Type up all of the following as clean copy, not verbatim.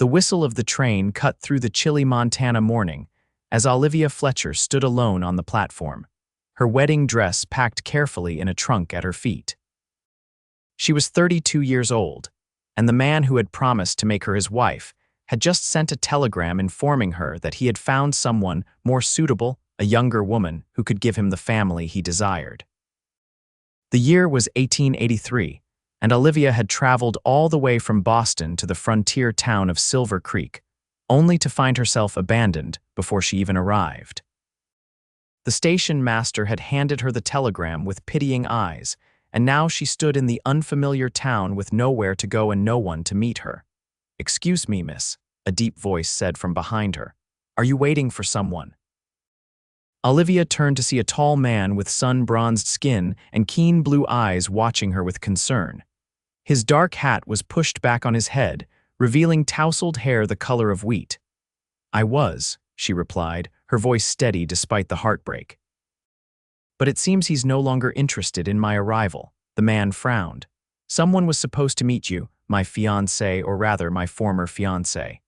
The whistle of the train cut through the chilly Montana morning as Olivia Fletcher stood alone on the platform, her wedding dress packed carefully in a trunk at her feet. She was 32 years old, and the man who had promised to make her his wife had just sent a telegram informing her that he had found someone more suitable, a younger woman who could give him the family he desired. The year was 1883, and Olivia had traveled all the way from Boston to the frontier town of Silver Creek, only to find herself abandoned before she even arrived. The station master had handed her the telegram with pitying eyes, and now she stood in the unfamiliar town with nowhere to go and no one to meet her. "Excuse me, miss," a deep voice said from behind her. "Are you waiting for someone?" Olivia turned to see a tall man with sun-bronzed skin and keen blue eyes watching her with concern. His dark hat was pushed back on his head, revealing tousled hair the color of wheat. "I was," she replied, her voice steady despite the heartbreak. "But it seems he's no longer interested in my arrival." The man frowned. "Someone was supposed to meet you, my fiancé, or rather my former fiancé."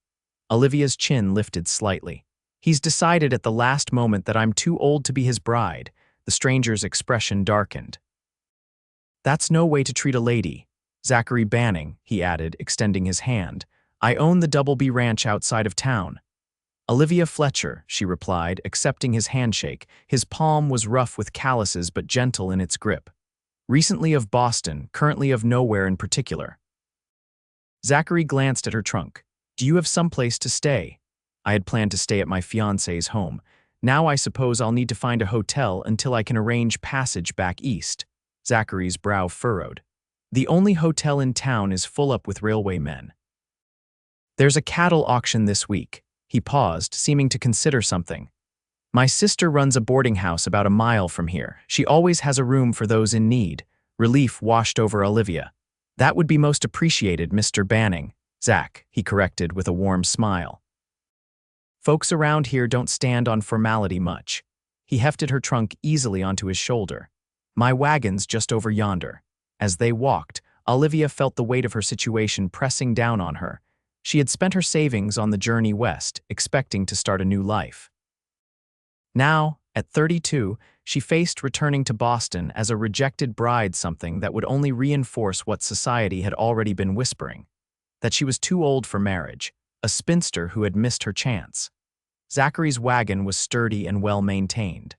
Olivia's chin lifted slightly. "He's decided at the last moment that I'm too old to be his bride." The stranger's expression darkened. "That's no way to treat a lady. Zachary Banning," he added, extending his hand. "I own the Double B Ranch outside of town." "Olivia Fletcher," she replied, accepting his handshake. His palm was rough with calluses but gentle in its grip. "Recently of Boston, currently of nowhere in particular." Zachary glanced at her trunk. "Do you have someplace to stay?" "I had planned to stay at my fiancé's home. Now I suppose I'll need to find a hotel until I can arrange passage back east." Zachary's brow furrowed. "The only hotel in town is full up with railway men." "There's a cattle auction this week." He paused, seeming to consider something. "My sister runs a boarding house about a mile from here. She always has a room for those in need." Relief washed over Olivia. "That would be most appreciated, Mr. Banning." "Zach," he corrected with a warm smile. "Folks around here don't stand on formality much." He hefted her trunk easily onto his shoulder. "My wagon's just over yonder." As they walked, Olivia felt the weight of her situation pressing down on her. She had spent her savings on the journey west, expecting to start a new life. Now, at 32, she faced returning to Boston as a rejected bride, something that would only reinforce what society had already been whispering: that she was too old for marriage, a spinster who had missed her chance. Zachary's wagon was sturdy and well-maintained.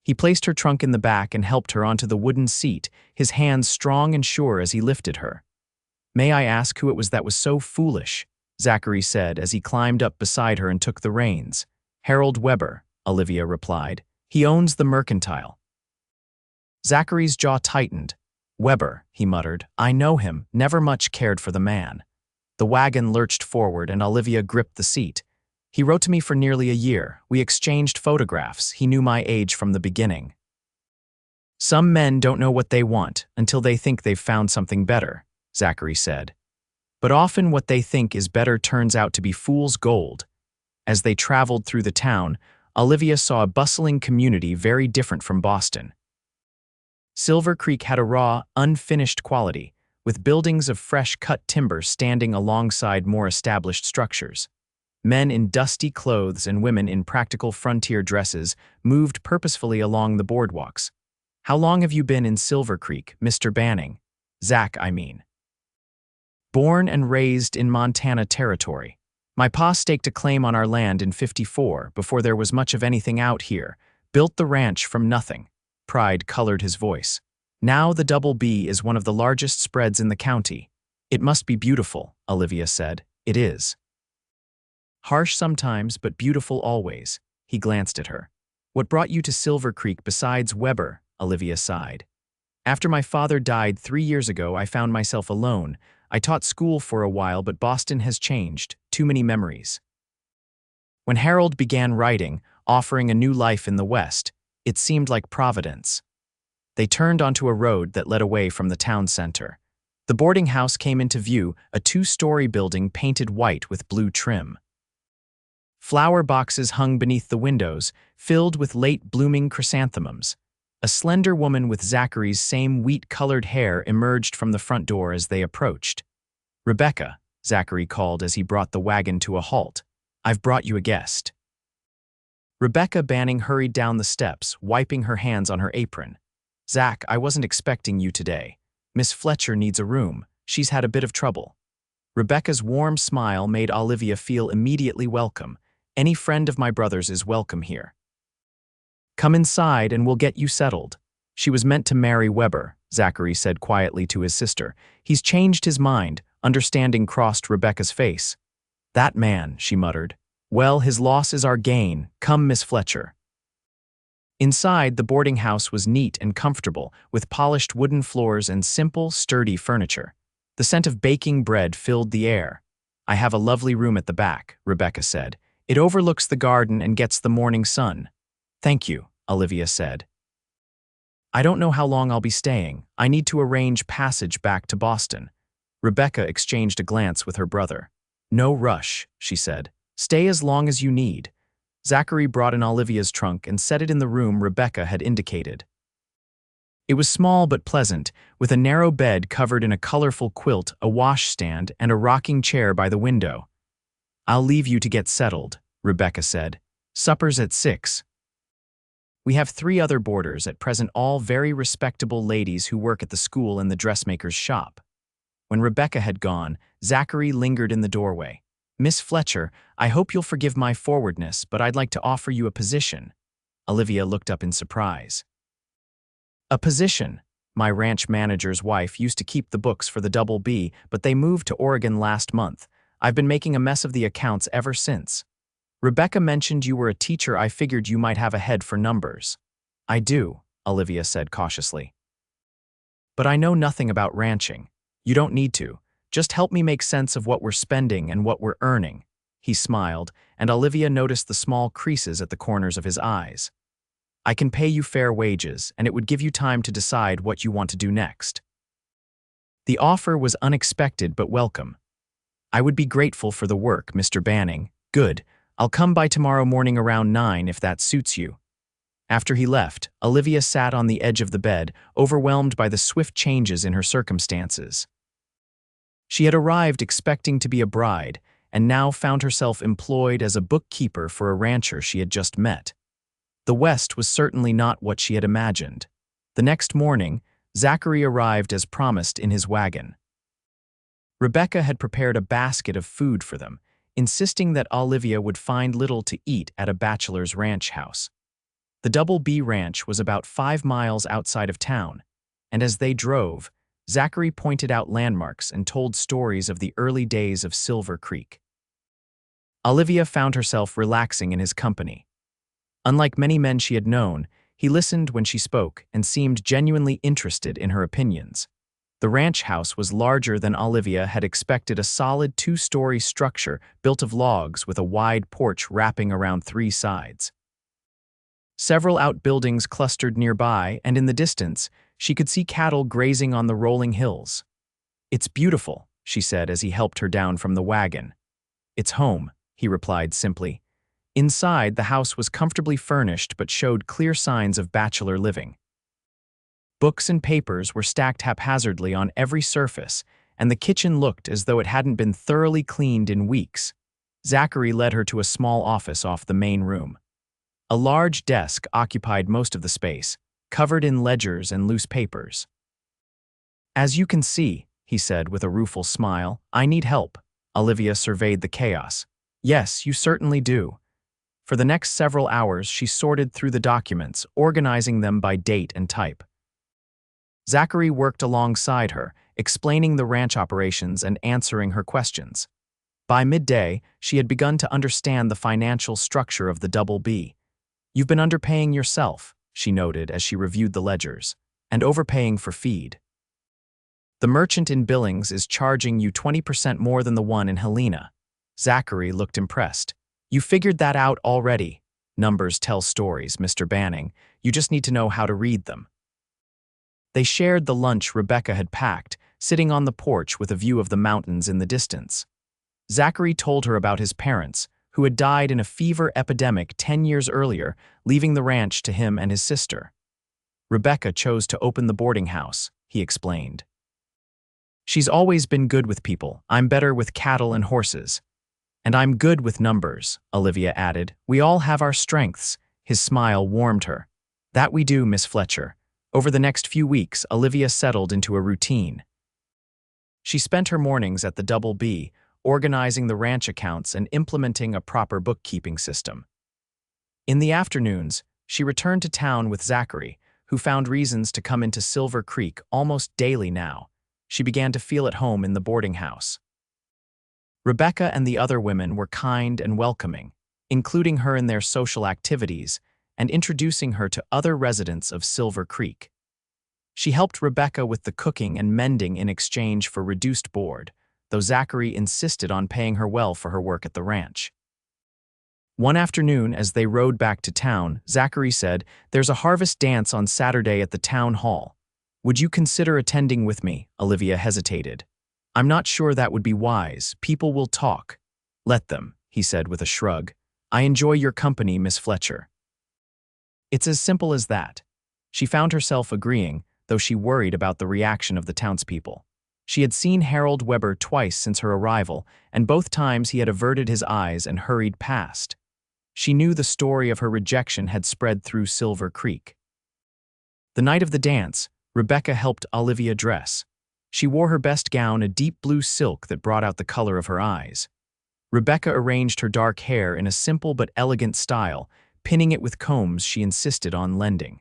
He placed her trunk in the back and helped her onto the wooden seat, his hands strong and sure as he lifted her. "May I ask who it was that was so foolish?" Zachary said as he climbed up beside her and took the reins. "Harold Weber," Olivia replied. "He owns the mercantile." Zachary's jaw tightened. "Weber," he muttered. "I know him, never much cared for the man." The wagon lurched forward and Olivia gripped the seat. "He wrote to me for nearly a year. We exchanged photographs. He knew my age from the beginning." "Some men don't know what they want until they think they've found something better," Zachary said. "But often what they think is better turns out to be fool's gold." As they traveled through the town, Olivia saw a bustling community very different from Boston. Silver Creek had a raw, unfinished quality, with buildings of fresh-cut timber standing alongside more established structures. Men in dusty clothes and women in practical frontier dresses moved purposefully along the boardwalks. "How long have you been in Silver Creek, Mr. Banning?" "Zach, I mean." "Born and raised in Montana Territory. My pa staked a claim on our land in '54 before there was much of anything out here. Built the ranch from nothing." Pride colored his voice. "Now the Double B is one of the largest spreads in the county." "It must be beautiful," Olivia said. "It is." "Harsh sometimes, but beautiful always." He glanced at her. "What brought you to Silver Creek besides Weber?" Olivia sighed. "After my father died 3 years ago, I found myself alone. I taught school for a while, but Boston has changed. Too many memories." When Harold began writing, offering a new life in the West, it seemed like Providence. They turned onto a road that led away from the town center. The boarding house came into view, a 2-story building painted white with blue trim. Flower boxes hung beneath the windows, filled with late-blooming chrysanthemums. A slender woman with Zachary's same wheat-colored hair emerged from the front door as they approached. "Rebecca," Zachary called as he brought the wagon to a halt. "I've brought you a guest." Rebecca Banning hurried down the steps, wiping her hands on her apron. "Zach, I wasn't expecting you today. Miss Fletcher needs a room. She's had a bit of trouble." Rebecca's warm smile made Olivia feel immediately welcome. "Any friend of my brother's is welcome here. Come inside and we'll get you settled." "She was meant to marry Weber," Zachary said quietly to his sister. "He's changed his mind." Understanding crossed Rebecca's face. "That man," she muttered. "Well, his loss is our gain. Come, Miss Fletcher." Inside, the boarding house was neat and comfortable, with polished wooden floors and simple, sturdy furniture. The scent of baking bread filled the air. "I have a lovely room at the back," Rebecca said. "It overlooks the garden and gets the morning sun." "Thank you," Olivia said. "I don't know how long I'll be staying. I need to arrange passage back to Boston." Rebecca exchanged a glance with her brother. "No rush," she said. "Stay as long as you need." Zachary brought in Olivia's trunk and set it in the room Rebecca had indicated. It was small but pleasant, with a narrow bed covered in a colorful quilt, a washstand, and a rocking chair by the window. "I'll leave you to get settled," Rebecca said. "Supper's at 6. We have 3 other boarders at present, all very respectable ladies who work at the school and the dressmaker's shop." When Rebecca had gone, Zachary lingered in the doorway. "Miss Fletcher, I hope you'll forgive my forwardness, but I'd like to offer you a position." Olivia looked up in surprise. "A position? My ranch manager's wife used to keep the books for the Double B, but they moved to Oregon last month. I've been making a mess of the accounts ever since." "Rebecca mentioned you were a teacher. I figured you might have a head for numbers." "I do," Olivia said cautiously. "But I know nothing about ranching. You don't need to. Just help me make sense of what we're spending and what we're earning." He smiled, and Olivia noticed the small creases at the corners of his eyes. "I can pay you fair wages, and it would give you time to decide what you want to do next." The offer was unexpected but welcome. "I would be grateful for the work, Mr. Banning." "Good. I'll come by tomorrow morning around 9 if that suits you." After he left, Olivia sat on the edge of the bed, overwhelmed by the swift changes in her circumstances. She had arrived expecting to be a bride, and now found herself employed as a bookkeeper for a rancher she had just met. The West was certainly not what she had imagined. The next morning, Zachary arrived as promised in his wagon. Rebecca had prepared a basket of food for them, insisting that Olivia would find little to eat at a bachelor's ranch house. The Double B Ranch was about 5 miles outside of town, and as they drove, Zachary pointed out landmarks and told stories of the early days of Silver Creek. Olivia found herself relaxing in his company. Unlike many men she had known, he listened when she spoke and seemed genuinely interested in her opinions. The ranch house was larger than Olivia had expected, a solid 2-story structure built of logs with a wide porch wrapping around 3 sides. Several outbuildings clustered nearby, and in the distance, she could see cattle grazing on the rolling hills. "It's beautiful," she said as he helped her down from the wagon. "It's home," he replied simply. Inside, the house was comfortably furnished but showed clear signs of bachelor living. Books and papers were stacked haphazardly on every surface, and the kitchen looked as though it hadn't been thoroughly cleaned in weeks. Zachary led her to a small office off the main room. A large desk occupied most of the space, covered in ledgers and loose papers. "As you can see," he said with a rueful smile, "I need help." Olivia surveyed the chaos. "Yes, you certainly do." For the next several hours, she sorted through the documents, organizing them by date and type. Zachary worked alongside her, explaining the ranch operations and answering her questions. By midday, she had begun to understand the financial structure of the Double B. "You've been underpaying yourself," she noted as she reviewed the ledgers, "and overpaying for feed. The merchant in Billings is charging you 20% more than the one in Helena." Zachary looked impressed. "You figured that out already." "Numbers tell stories, Mr. Banning. You just need to know how to read them." They shared the lunch Rebecca had packed, sitting on the porch with a view of the mountains in the distance. Zachary told her about his parents, who had died in a fever epidemic 10 years earlier, leaving the ranch to him and his sister. "Rebecca chose to open the boarding house," he explained. She's always been good with people. I'm better with cattle and horses. And I'm good with numbers, Olivia added. We all have our strengths. His smile warmed her. That we do, Miss Fletcher. Over the next few weeks, Olivia settled into a routine. She spent her mornings at the Double B, organizing the ranch accounts and implementing a proper bookkeeping system. In the afternoons, she returned to town with Zachary, who found reasons to come into Silver Creek almost daily now. She began to feel at home in the boarding house. Rebecca and the other women were kind and welcoming, including her in their social activities and introducing her to other residents of Silver Creek. She helped Rebecca with the cooking and mending in exchange for reduced board, though Zachary insisted on paying her well for her work at the ranch. One afternoon, as they rode back to town, Zachary said, "There's a harvest dance on Saturday at the town hall. Would you consider attending with me?" Olivia hesitated. "I'm not sure that would be wise. People will talk." "Let them," he said with a shrug. "I enjoy your company, Miss Fletcher." It's as simple as that. She found herself agreeing, though she worried about the reaction of the townspeople. She had seen Harold Weber twice since her arrival, and both times he had averted his eyes and hurried past. She knew the story of her rejection had spread through Silver Creek. The night of the dance, Rebecca helped Olivia dress. She wore her best gown, a deep blue silk that brought out the color of her eyes. Rebecca arranged her dark hair in a simple but elegant style, pinning it with combs she insisted on lending.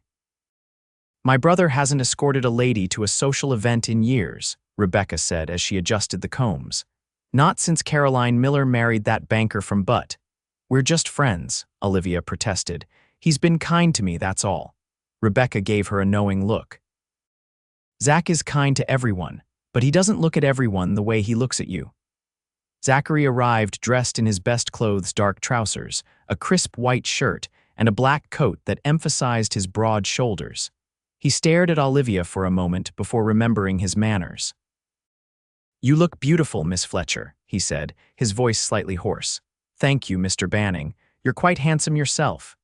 "My brother hasn't escorted a lady to a social event in years," Rebecca said as she adjusted the combs. "Not since Caroline Miller married that banker from Butte." "We're just friends," Olivia protested. "He's been kind to me, that's all." Rebecca gave her a knowing look. "Zach is kind to everyone, but he doesn't look at everyone the way he looks at you." Zachary arrived dressed in his best clothes, dark trousers, a crisp white shirt, and a black coat that emphasized his broad shoulders. He stared at Olivia for a moment before remembering his manners. "You look beautiful, Miss Fletcher," he said, his voice slightly hoarse. "Thank you, Mr. Banning. You're quite handsome yourself."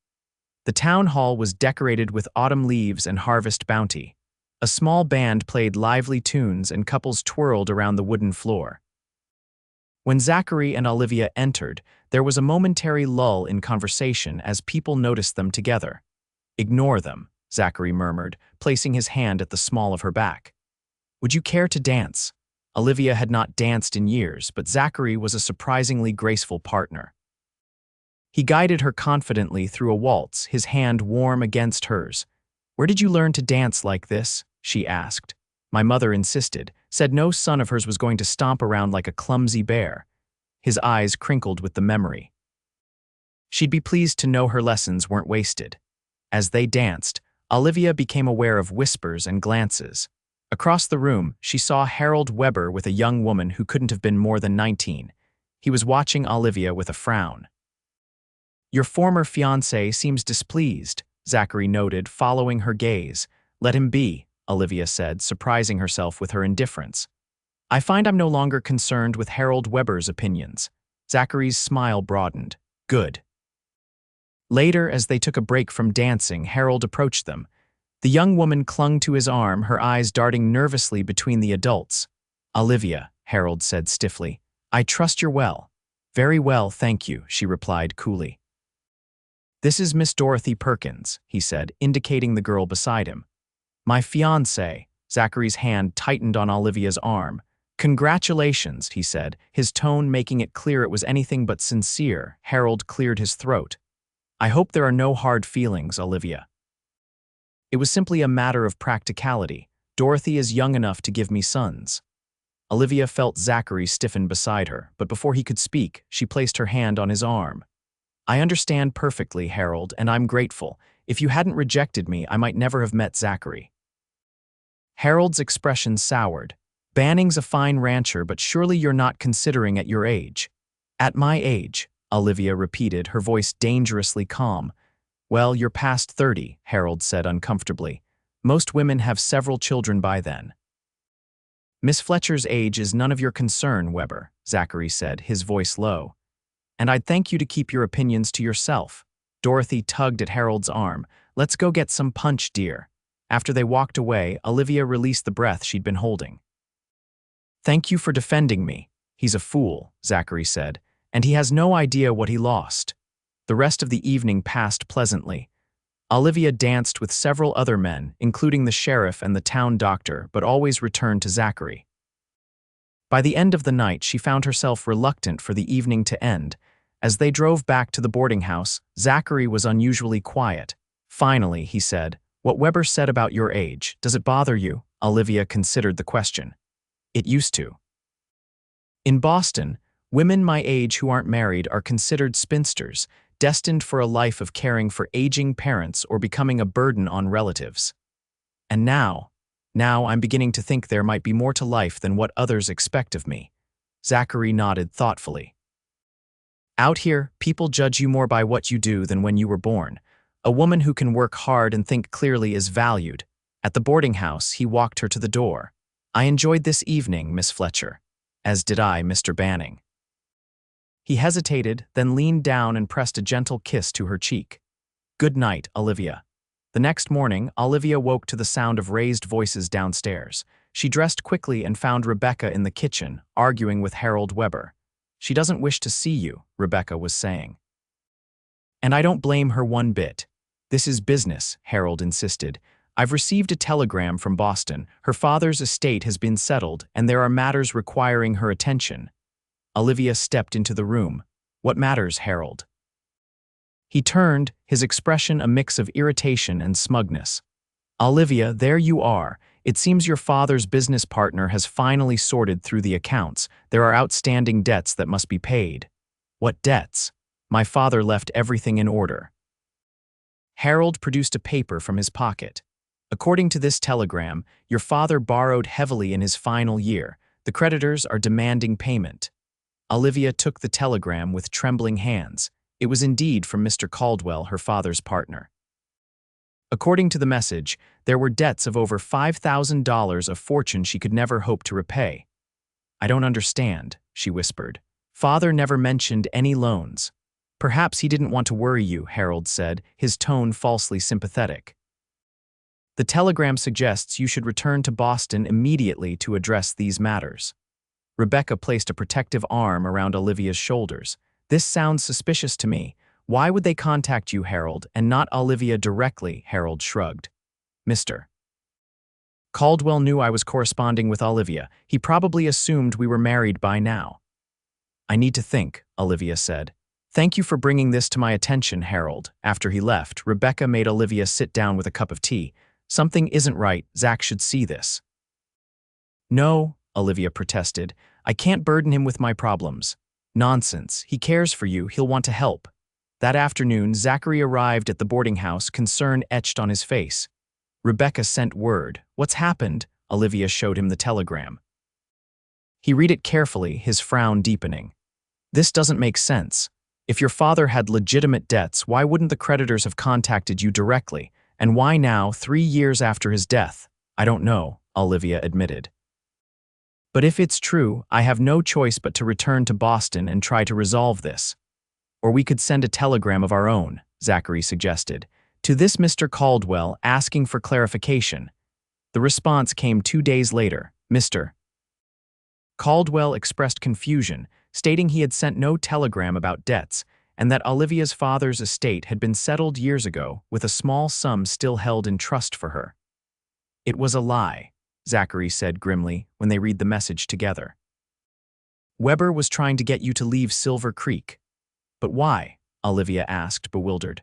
The town hall was decorated with autumn leaves and harvest bounty. A small band played lively tunes and couples twirled around the wooden floor. When Zachary and Olivia entered, there was a momentary lull in conversation as people noticed them together. "Ignore them," Zachary murmured, placing his hand at the small of her back. "Would you care to dance?" Olivia had not danced in years, but Zachary was a surprisingly graceful partner. He guided her confidently through a waltz, his hand warm against hers. "Where did you learn to dance like this?" she asked. "My mother insisted, said no son of hers was going to stomp around like a clumsy bear." His eyes crinkled with the memory. She'd be pleased to know her lessons weren't wasted. As they danced, Olivia became aware of whispers and glances. Across the room, she saw Harold Weber with a young woman who couldn't have been more than 19. He was watching Olivia with a frown. "Your former fiancé seems displeased," Zachary noted, following her gaze. "Let him be," Olivia said, surprising herself with her indifference. "I find I'm no longer concerned with Harold Weber's opinions." Zachary's smile broadened. "Good." Later, as they took a break from dancing, Harold approached them. The young woman clung to his arm, her eyes darting nervously between the adults. "Olivia," Harold said stiffly, "I trust you're well." "Very well, thank you," she replied coolly. "This is Miss Dorothy Perkins," he said, indicating the girl beside him. "My fiancé." Zachary's hand tightened on Olivia's arm. "Congratulations," he said, his tone making it clear it was anything but sincere. Harold cleared his throat. "I hope there are no hard feelings, Olivia." "It was simply a matter of practicality. Dorothy is young enough to give me sons." Olivia felt Zachary stiffen beside her, but before he could speak, she placed her hand on his arm. "I understand perfectly, Harold, and I'm grateful. If you hadn't rejected me, I might never have met Zachary." Harold's expression soured. "Banning's a fine rancher, but surely you're not considering at your age." "At my age," Olivia repeated, her voice dangerously calm. "Well, you're past 30, Harold said uncomfortably. "Most women have several children by then." "Miss Fletcher's age is none of your concern, Weber," Zachary said, his voice low. "And I'd thank you to keep your opinions to yourself." Dorothy tugged at Harold's arm. "Let's go get some punch, dear." After they walked away, Olivia released the breath she'd been holding. Thank you for defending me. He's a fool, Zachary said, and he has no idea what he lost. The rest of the evening passed pleasantly. Olivia danced with several other men, including the sheriff and the town doctor, but always returned to Zachary. By the end of the night, she found herself reluctant for the evening to end. As they drove back to the boarding house, Zachary was unusually quiet. Finally, he said, "What Weber said about your age, does it bother you?" Olivia considered the question. It used to. In Boston, women my age who aren't married are considered spinsters, destined for a life of caring for aging parents or becoming a burden on relatives. And now I'm beginning to think there might be more to life than what others expect of me. Zachary nodded thoughtfully. Out here, people judge you more by what you do than when you were born. A woman who can work hard and think clearly is valued. At the boarding house, he walked her to the door. I enjoyed this evening, Miss Fletcher. As did I, Mr. Banning. He hesitated, then leaned down and pressed a gentle kiss to her cheek. Good night, Olivia. The next morning, Olivia woke to the sound of raised voices downstairs. She dressed quickly and found Rebecca in the kitchen, arguing with Harold Weber. She doesn't wish to see you, Rebecca was saying. And I don't blame her one bit. This is business, Harold insisted. I've received a telegram from Boston. Her father's estate has been settled, and there are matters requiring her attention. Olivia stepped into the room. What matters, Harold? He turned, his expression a mix of irritation and smugness. Olivia, there you are. It seems your father's business partner has finally sorted through the accounts. There are outstanding debts that must be paid. What debts? My father left everything in order. Harold produced a paper from his pocket. According to this telegram, your father borrowed heavily in his final year. The creditors are demanding payment. Olivia took the telegram with trembling hands. It was indeed from Mr. Caldwell, her father's partner. According to the message, there were debts of over $5,000, a fortune she could never hope to repay. I don't understand, she whispered. Father never mentioned any loans. Perhaps he didn't want to worry you, Harold said, his tone falsely sympathetic. The telegram suggests you should return to Boston immediately to address these matters. Rebecca placed a protective arm around Olivia's shoulders. This sounds suspicious to me. Why would they contact you, Harold, and not Olivia directly? Harold shrugged. Mr. Caldwell knew I was corresponding with Olivia. He probably assumed we were married by now. I need to think, Olivia said. Thank you for bringing this to my attention, Harold. After he left, Rebecca made Olivia sit down with a cup of tea. Something isn't right. Zach should see this. No, Olivia protested. I can't burden him with my problems. Nonsense. He cares for you. He'll want to help. That afternoon, Zachary arrived at the boarding house, concern etched on his face. Rebecca sent word. What's happened? Olivia showed him the telegram. He read it carefully, his frown deepening. This doesn't make sense. If your father had legitimate debts, why wouldn't the creditors have contacted you directly? And why now, 3 years after his death? I don't know, Olivia admitted. But if it's true, I have no choice but to return to Boston and try to resolve this. Or we could send a telegram of our own, Zachary suggested, to this Mr. Caldwell asking for clarification. The response came 2 days later. Mr. Caldwell expressed confusion, stating he had sent no telegram about debts and that Olivia's father's estate had been settled years ago with a small sum still held in trust for her. It was a lie, Zachary said grimly when they read the message together. Weber was trying to get you to leave Silver Creek. But why? Olivia asked, bewildered.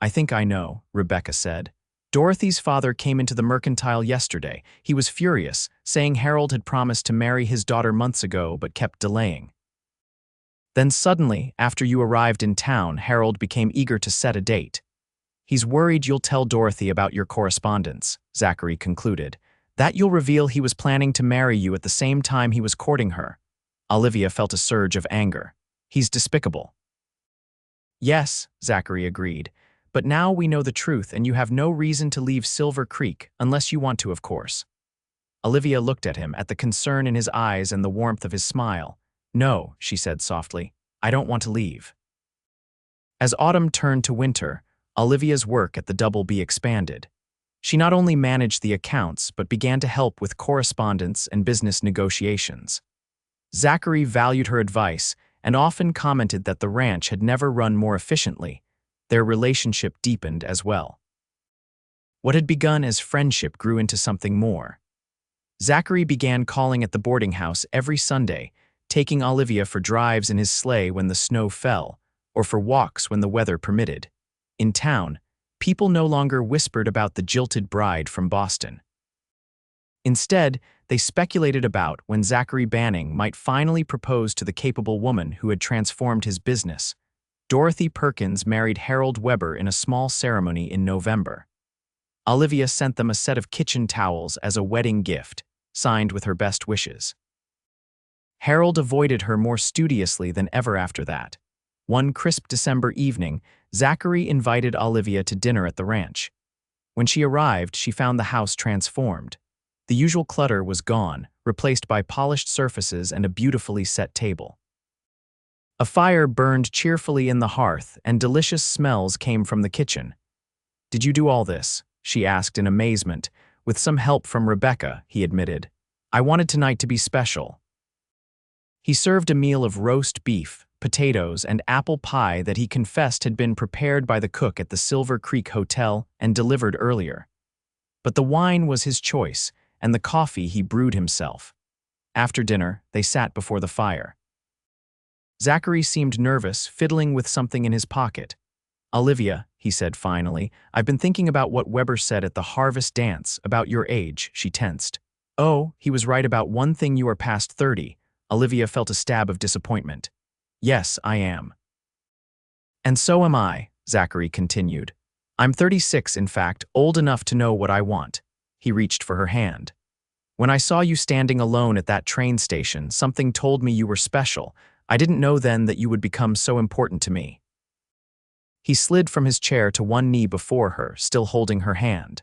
I think I know, Rebecca said. Dorothy's father came into the mercantile yesterday. He was furious, saying Harold had promised to marry his daughter months ago but kept delaying. Then suddenly, after you arrived in town, Harold became eager to set a date. He's worried you'll tell Dorothy about your correspondence, Zachary concluded. That you'll reveal he was planning to marry you at the same time he was courting her. Olivia felt a surge of anger. He's despicable. Yes, Zachary agreed. But now we know the truth and you have no reason to leave Silver Creek, unless you want to, of course. Olivia looked at him, at the concern in his eyes and the warmth of his smile. No, she said softly, I don't want to leave. As autumn turned to winter, Olivia's work at the Double B expanded. She not only managed the accounts but began to help with correspondence and business negotiations. Zachary valued her advice and often commented that the ranch had never run more efficiently. Their relationship deepened as well. What had begun as friendship grew into something more. Zachary began calling at the boarding house every Sunday, taking Olivia for drives in his sleigh when the snow fell, or for walks when the weather permitted. In town, people no longer whispered about the jilted bride from Boston. Instead, they speculated about when Zachary Banning might finally propose to the capable woman who had transformed his business. Dorothy Perkins married Harold Weber in a small ceremony in November. Olivia sent them a set of kitchen towels as a wedding gift, signed with her best wishes. Harold avoided her more studiously than ever after that. One crisp December evening, Zachary invited Olivia to dinner at the ranch. When she arrived, she found the house transformed. The usual clutter was gone, replaced by polished surfaces and a beautifully set table. A fire burned cheerfully in the hearth, and delicious smells came from the kitchen. "Did you do all this?" she asked in amazement. "With some help from Rebecca," he admitted. "I wanted tonight to be special." He served a meal of roast beef, potatoes, and apple pie that he confessed had been prepared by the cook at the Silver Creek Hotel and delivered earlier. But the wine was his choice, and the coffee he brewed himself. After dinner, they sat before the fire. Zachary seemed nervous, fiddling with something in his pocket. "Olivia," he said finally, "I've been thinking about what Weber said at the harvest dance about your age." She tensed. "Oh, he was right about one thing, you are past 30. Olivia felt a stab of disappointment. "Yes, I am." "And so am I," Zachary continued. "I'm 36, in fact, old enough to know what I want." He reached for her hand. "When I saw you standing alone at that train station, something told me you were special. I didn't know then that you would become so important to me." He slid from his chair to one knee before her, still holding her hand.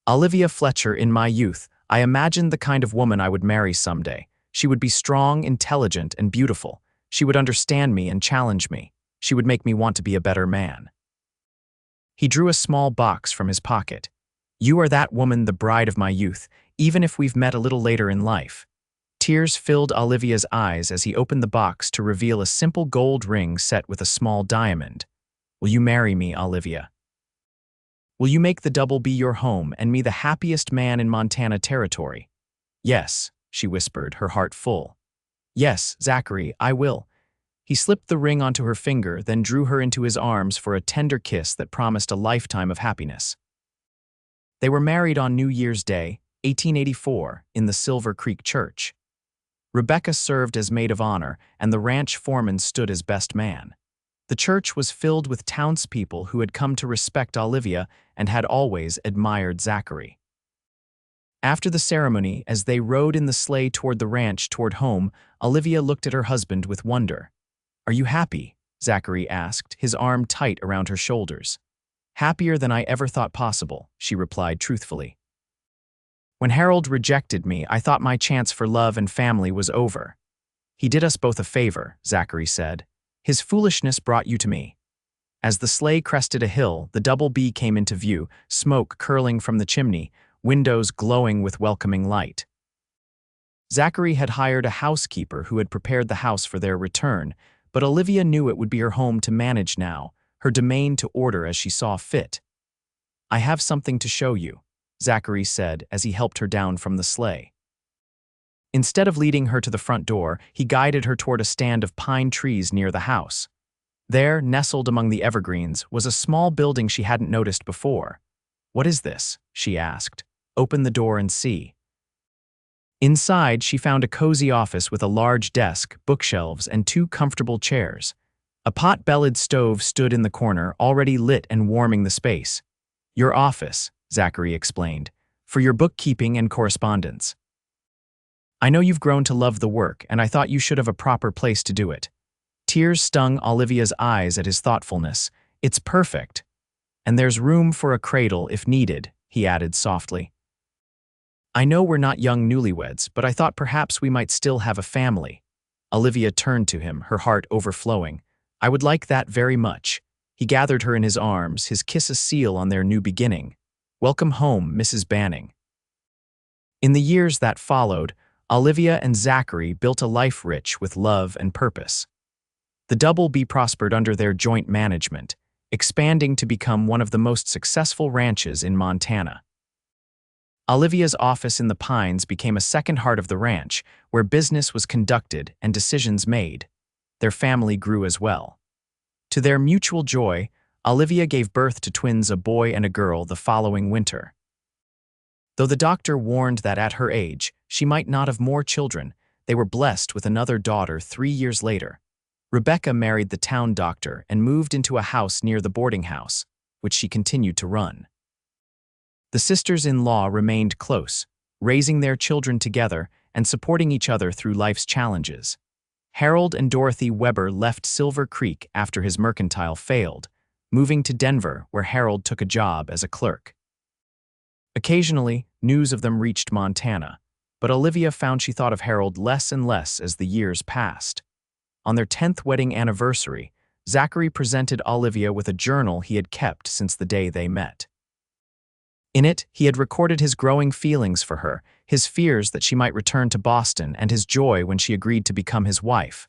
"Olivia Fletcher, in my youth, I imagined the kind of woman I would marry someday. She would be strong, intelligent, and beautiful. She would understand me and challenge me. She would make me want to be a better man." He drew a small box from his pocket. "You are that woman, the bride of my youth, even if we've met a little later in life." Tears filled Olivia's eyes as he opened the box to reveal a simple gold ring set with a small diamond. "Will you marry me, Olivia? Will you make the Double be your home and me the happiest man in Montana Territory?" "Yes," she whispered, her heart full. "Yes, Zachary, I will." He slipped the ring onto her finger, then drew her into his arms for a tender kiss that promised a lifetime of happiness. They were married on New Year's Day, 1884, in the Silver Creek Church. Rebecca served as maid of honor, and the ranch foreman stood as best man. The church was filled with townspeople who had come to respect Olivia and had always admired Zachary. After the ceremony, as they rode in the sleigh toward the ranch toward home, Olivia looked at her husband with wonder. "Are you happy?" Zachary asked, his arm tight around her shoulders. "Happier than I ever thought possible," she replied truthfully. "When Harold rejected me, I thought my chance for love and family was over." "He did us both a favor," Zachary said. "His foolishness brought you to me." As the sleigh crested a hill, the Double B came into view, smoke curling from the chimney, windows glowing with welcoming light. Zachary had hired a housekeeper who had prepared the house for their return, but Olivia knew it would be her home to manage now, her domain to order as she saw fit. "I have something to show you," Zachary said as he helped her down from the sleigh. Instead of leading her to the front door, he guided her toward a stand of pine trees near the house. There, nestled among the evergreens, was a small building she hadn't noticed before. "What is this?" she asked. "Open the door and see." Inside, she found a cozy office with a large desk, bookshelves, and 2 comfortable chairs. A pot-bellied stove stood in the corner, already lit and warming the space. "Your office," Zachary explained, "for your bookkeeping and correspondence. I know you've grown to love the work, and I thought you should have a proper place to do it." Tears stung Olivia's eyes at his thoughtfulness. "It's perfect. And there's room for a cradle if needed," he added softly. "I know we're not young newlyweds, but I thought perhaps we might still have a family." Olivia turned to him, her heart overflowing. "I would like that very much." He gathered her in his arms, his kiss a seal on their new beginning. Welcome home, Mrs. Banning. In the years that followed, Olivia and Zachary built a life rich with love and purpose. The double prospered under their joint management, expanding to become one of the most successful ranches in Montana. Olivia's office in the Pines became a second heart of the ranch, where business was conducted and decisions made. Their family grew as well. To their mutual joy, Olivia gave birth to twins, a boy and a girl, the following winter. Though the doctor warned that at her age, she might not have more children, they were blessed with another daughter 3 years later. Rebecca married the town doctor and moved into a house near the boarding house, which she continued to run. The sisters-in-law remained close, raising their children together and supporting each other through life's challenges. Harold and Dorothy Weber left Silver Creek after his mercantile failed, moving to Denver, where Harold took a job as a clerk. Occasionally, news of them reached Montana, but Olivia found she thought of Harold less and less as the years passed. On their 10th wedding anniversary, Zachary presented Olivia with a journal he had kept since the day they met. In it, he had recorded his growing feelings for her, his fears that she might return to Boston, and his joy when she agreed to become his wife.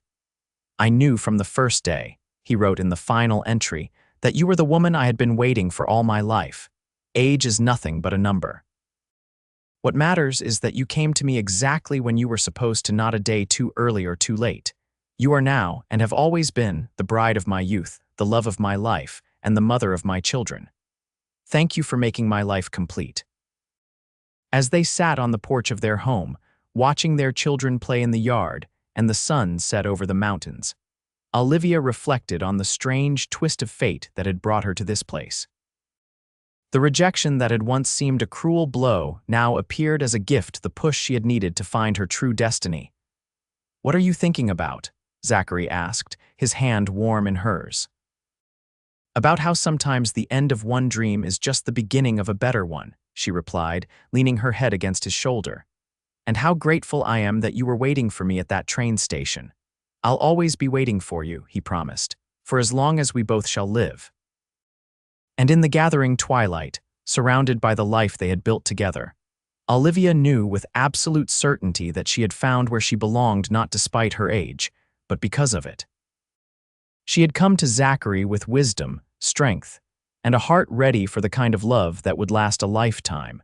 "I knew from the first day," he wrote in the final entry, "that you were the woman I had been waiting for all my life. Age is nothing but a number. What matters is that you came to me exactly when you were supposed to, not a day too early or too late. You are now, and have always been, the bride of my youth, the love of my life, and the mother of my children. Thank you for making my life complete." As they sat on the porch of their home, watching their children play in the yard, and the sun set over the mountains, Olivia reflected on the strange twist of fate that had brought her to this place. The rejection that had once seemed a cruel blow now appeared as a gift, the push she had needed to find her true destiny. "What are you thinking about?" Zachary asked, his hand warm in hers. "About how sometimes the end of one dream is just the beginning of a better one," she replied, leaning her head against his shoulder. "And how grateful I am that you were waiting for me at that train station. I'll always be waiting for you," he promised, "for as long as we both shall live." And in the gathering twilight, surrounded by the life they had built together, Olivia knew with absolute certainty that she had found where she belonged, not despite her age, but because of it. She had come to Zachary with wisdom, strength, and a heart ready for the kind of love that would last a lifetime.